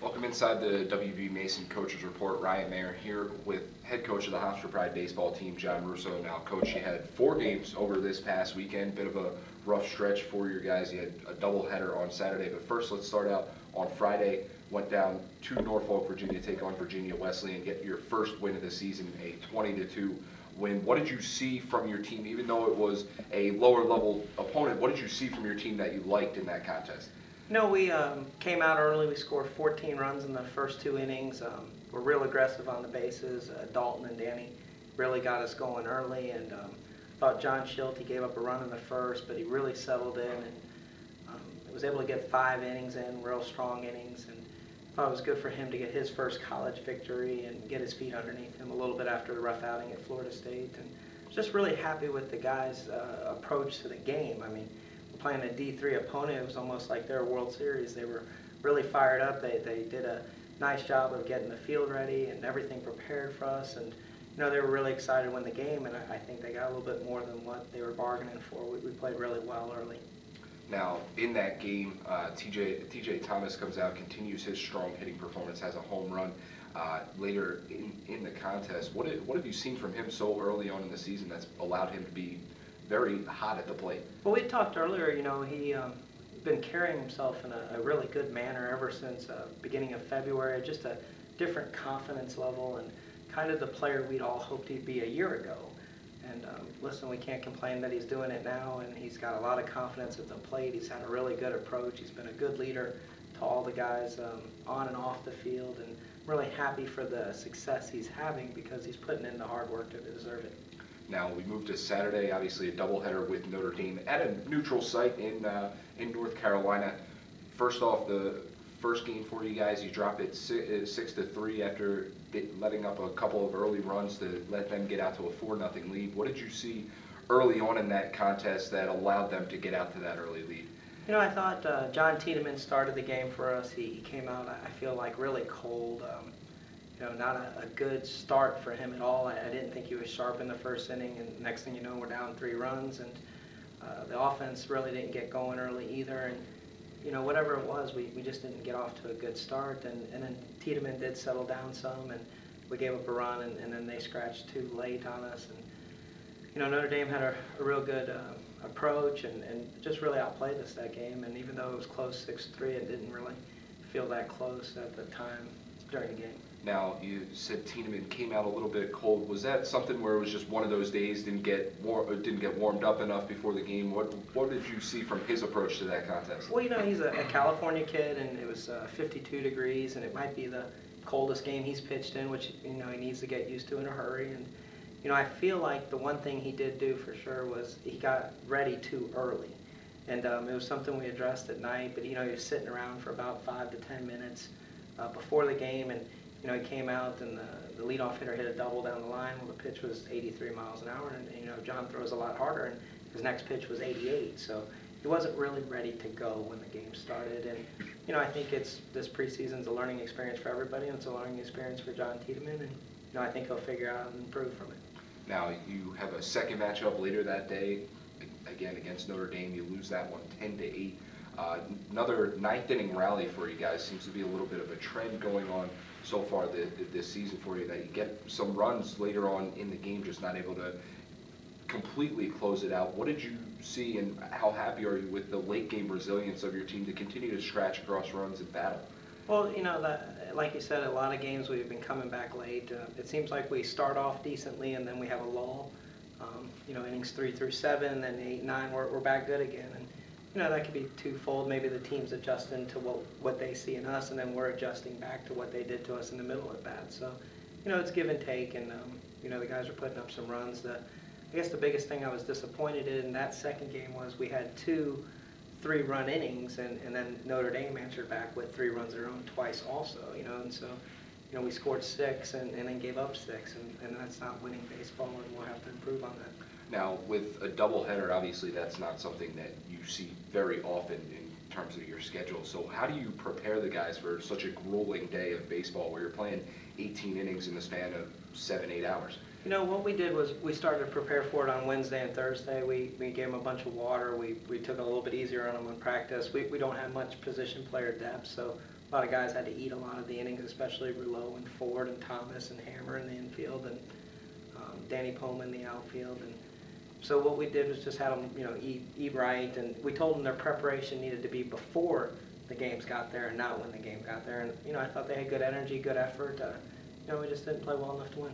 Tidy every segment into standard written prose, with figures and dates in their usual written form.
Welcome inside the WB Mason Coaches Report. Ryan Mayer here with head coach of the Hofstra Pride baseball team, John Russo. Now, coach, you had 4 games over this past weekend. Bit of a rough stretch for your guys. You had a doubleheader on Saturday. But first, let's start out on Friday. Went down to Norfolk, Virginia, to take on Virginia Wesley and get your first win of the season, a 20-2 win. What did you see from your team, even though it was a lower level opponent? What did you see from your team that you liked in that contest? No, we came out early. We scored 14 runs in the first 2 innings. We're real aggressive on the bases. Dalton and Danny really got us going early, and thought John Schulte gave up a run in the first, but he really settled in and was able to get 5 innings in, real strong innings, and thought it was good for him to get his first college victory and get his feet underneath him a little bit after the rough outing at Florida State. And just really happy with the guys' approach to the game. I mean, playing a D3 opponent, it was almost like their World Series. They were really fired up. They did a nice job of getting the field ready and everything prepared for us. And they were really excited to win the game, and I think they got a little bit more than what they were bargaining for. We played really well early. Now, in that game, TJ Thomas comes out, continues his strong hitting performance, has a home run later in the contest. What have you seen from him so early on in the season that's allowed him to be very hot at the plate? Well, we talked earlier, he been carrying himself in a really good manner ever since beginning of February, just a different confidence level and kind of the player we'd all hoped he'd be a year ago. And listen, we can't complain that he's doing it now, and he's got a lot of confidence at the plate. He's had a really good approach. He's been a good leader to all the guys on and off the field, and I'm really happy for the success he's having because he's putting in the hard work to deserve it. Now, we moved to Saturday, obviously a doubleheader with Notre Dame at a neutral site in North Carolina. First off, the first game for you guys, you drop it 6-3 after letting up a couple of early runs to let them get out to a 4-0 lead. What did you see early on in that contest that allowed them to get out to that early lead? I thought John Tiedemann started the game for us. He came out, I feel like, really cold. Not a good start for him at all. I didn't think he was sharp in the first inning, and next thing you know, we're down 3 runs, and the offense really didn't get going early either. And whatever it was, we just didn't get off to a good start. And then Tiedemann did settle down some, and we gave up a run, and then they scratched too late on us. And Notre Dame had a real good approach and just really outplayed us that game. And even though it was close 6-3, it didn't really feel that close at the time during the game. Now, you said Tiedemann came out a little bit cold. Was that something where it was just one of those days, didn't get warmed up enough before the game? What did you see from his approach to that contest? Well, he's a California kid, and it was 52 degrees, and it might be the coldest game he's pitched in, which he needs to get used to in a hurry. And I feel like the one thing he did do for sure was he got ready too early, and it was something we addressed at night. But he was sitting around for about 5 to 10 minutes before the game, and he came out, and the leadoff hitter hit a double down the line. Well, the pitch was 83 miles an hour, and John throws a lot harder, and his next pitch was 88. So he wasn't really ready to go when the game started. And I think this preseason's a learning experience for everybody, and it's a learning experience for John Tiedemann, and I think he'll figure out and improve from it. Now, you have a second matchup later that day, again against Notre Dame. You lose that one 10-8. Another 9th inning rally for you guys. Seems to be a little bit of a trend going on so far this season for you, that you get some runs later on in the game, just not able to completely close it out. What did you see, and how happy are you with the late game resilience of your team to continue to scratch across runs and battle? Well, like you said, a lot of games we've been coming back late. It seems like we start off decently, and then we have a lull. Innings 3 through 7, then 8, 9, we're back good again. And that could be twofold. Maybe the team's adjusting to what they see in us, and then we're adjusting back to what they did to us in the middle of that. So, it's give and take, and the guys are putting up some runs. I guess the biggest thing I was disappointed in that second game was we had 2 3-run innings, and then Notre Dame answered back with 3 runs of their own twice also. And so we scored 6 and then gave up 6, and that's not winning baseball, and we'll have to improve on that. Now, with a doubleheader, obviously that's not something that you see very often in terms of your schedule. So how do you prepare the guys for such a grueling day of baseball where you're playing 18 innings in the span of 7-8 hours? What we did was we started to prepare for it on Wednesday and Thursday. We gave them a bunch of water. We took it a little bit easier on them in practice. We don't have much position player depth, so a lot of guys had to eat a lot of the innings, especially Russo and Ford and Thomas and Hammer in the infield and Danny Poma in the outfield. And so what we did was just have them, eat right, and we told them their preparation needed to be before the games got there and not when the game got there. And I thought they had good energy, good effort. We just didn't play well enough to win.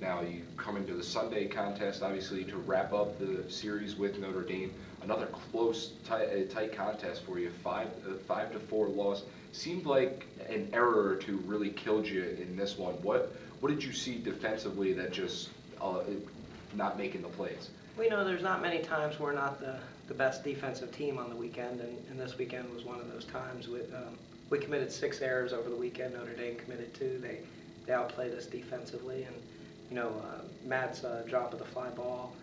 Now you come into the Sunday contest, obviously, to wrap up the series with Notre Dame. Another close, tight contest for you. 5-4 loss. Seemed like an error or two really killed you in this one. What did you see defensively that just not making the plays? We know there's not many times we're not the best defensive team on the weekend, and this weekend was one of those times. We committed 6 errors over the weekend. Notre Dame committed 2. They outplayed us defensively, and Matt's drop of the fly ball,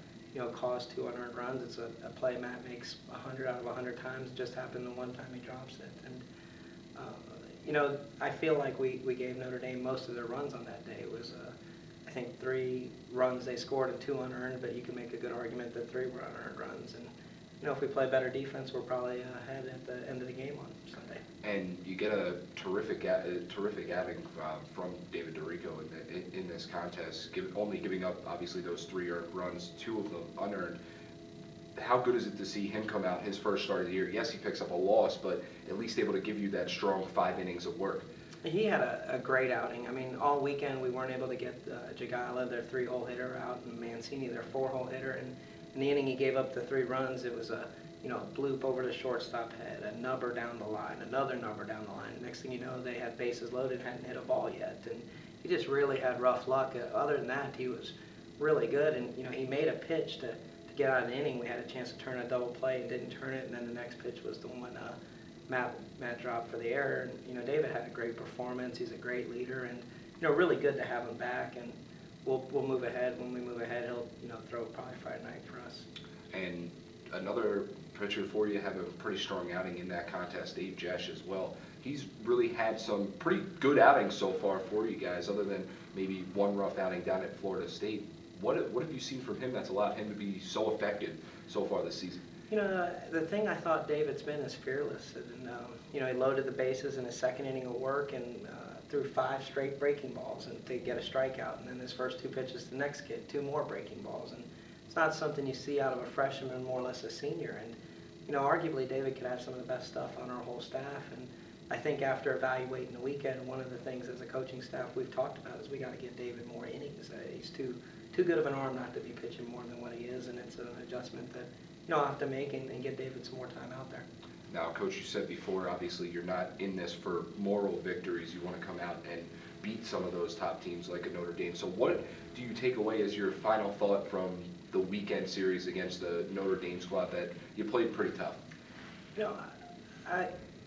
caused 2 unearned runs. It's a play Matt makes 100 out of 100 times. It just happened the one time he drops it. And, I feel like we gave Notre Dame most of their runs on that day. It was, I think, 3 runs they scored and 2 unearned, but you can make a good argument that 3 were unearned runs. And, if we play better defense, we're probably ahead at the end of the game on Sunday. And you get a terrific outing from David DeRico in this contest, only giving up, obviously, those 3 earned runs, 2 of them unearned. How good is it to see him come out his first start of the year? Yes, he picks up a loss, but at least able to give you that strong 5 innings of work. He had a great outing. I mean, all weekend we weren't able to get Jagala, their 3-hole hitter, out, and Mancini, their 4-hole hitter. And in the inning he gave up the 3 runs. It was a bloop over the shortstop head, a nubber down the line, another nubber down the line. Next thing you know, they had bases loaded, hadn't hit a ball yet, and he just really had rough luck. Other than that, he was really good, and he made a pitch to get out of the inning. We had a chance to turn a double play and didn't turn it, and then the next pitch was the one Matt dropped for the error. And David had a great performance. He's a great leader, and really good to have him back. And we'll move ahead. When we move ahead, he'll throw probably Friday night for us. And another pitcher for you have a pretty strong outing in that contest, Dave Jesh as well. He's really had some pretty good outings so far for you guys, other than maybe one rough outing down at Florida State. What have you seen from him that's allowed him to be so effective so far this season? The thing I thought David's been is fearless. And, he loaded the bases in his second inning of work and threw 5 straight breaking balls and to get a strikeout. And then his first 2 pitches to the next kid, 2 more breaking balls. And it's not something you see out of a freshman, more or less a senior. And, arguably David could have some of the best stuff on our whole staff. And I think after evaluating the weekend, one of the things as a coaching staff we've talked about is we got to give David more innings. He's too good of an arm not to be pitching more than what he is, and it's an adjustment that I'll have to make and get David some more time out there. Now, Coach, you said before, obviously, you're not in this for moral victories. You want to come out and beat some of those top teams like a Notre Dame. So what do you take away as your final thought from the weekend series against the Notre Dame squad that you played pretty tough?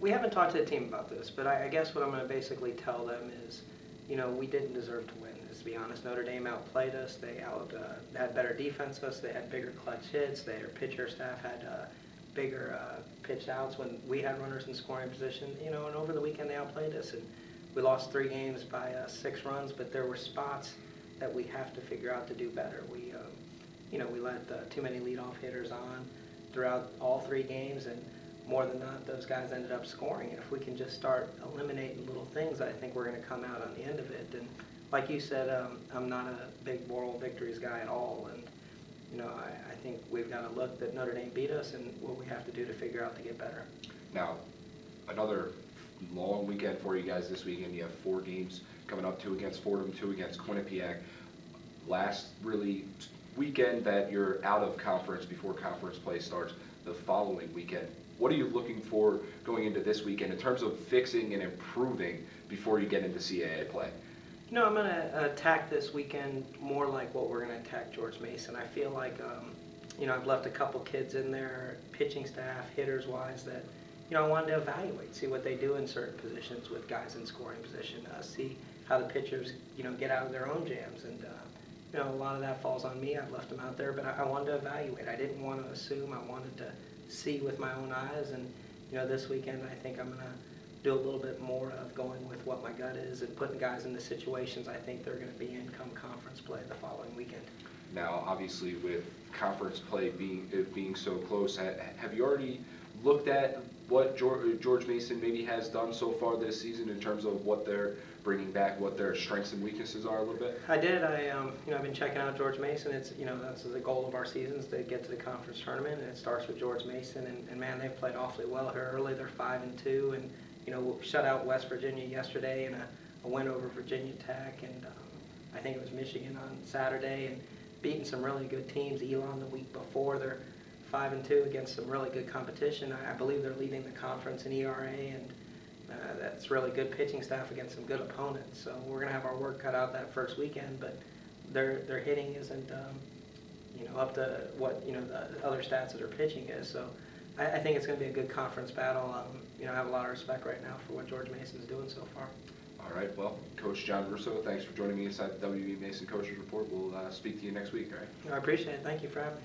We haven't talked to the team about this, but I guess what I'm going to basically tell them is, we didn't deserve to win. To be honest, Notre Dame outplayed us. They had better defense than us. They had bigger clutch hits. Their pitcher staff had bigger pitch outs when we had runners in scoring position. And over the weekend they outplayed us, and we lost 3 games by 6 runs. But there were spots that we have to figure out to do better. We let too many leadoff hitters on throughout all 3 games, and more than not, those guys ended up scoring. And if we can just start eliminating little things, I think we're going to come out on the end of it. And like you said, I'm not a big moral victories guy at all, and I think we've got to look that Notre Dame beat us and what we have to do to figure out to get better. Now, another long weekend for you guys this weekend. You have 4 games coming up: 2 against Fordham, 2 against Quinnipiac. Last really weekend that you're out of conference before conference play starts the following weekend. What are you looking for going into this weekend in terms of fixing and improving before you get into CAA play? I'm going to attack this weekend more like what we're going to attack George Mason. I feel like, I've left a couple kids in there, pitching staff, hitters-wise, that, I wanted to evaluate, see what they do in certain positions with guys in scoring position, see how the pitchers, get out of their own jams. And, a lot of that falls on me. I've left them out there, but I wanted to evaluate. I didn't want to assume. I wanted to see with my own eyes. And, this weekend, I think I'm going to do a little bit more of going with what my gut is and putting guys into situations I think they're going to be in come conference play the following weekend. Now, obviously, with conference play being so close, have you already looked at what George Mason maybe has done so far this season in terms of what they're bringing back, what their strengths and weaknesses are a little bit? I did. I've been checking out George Mason. It's, that's the goal of our seasons, to get to the conference tournament, and it starts with George Mason. And man, they've played awfully well here early. They're 5-2, and shut out West Virginia yesterday, and a win over Virginia Tech, and I think it was Michigan on Saturday, and beating some really good teams. Elon the week before. They're 5-2 against some really good competition. I believe they're leading the conference in ERA, and that's really good pitching staff against some good opponents. So we're going to have our work cut out that first weekend, but their hitting isn't up to what the other stats that are pitching is. So I think it's going to be a good conference battle. I have a lot of respect right now for what George Mason's doing so far. All right, well, Coach John Russo, thanks for joining me inside the WB Mason Coaches Report. We'll speak to you next week, all right? I appreciate it. Thank you for having me.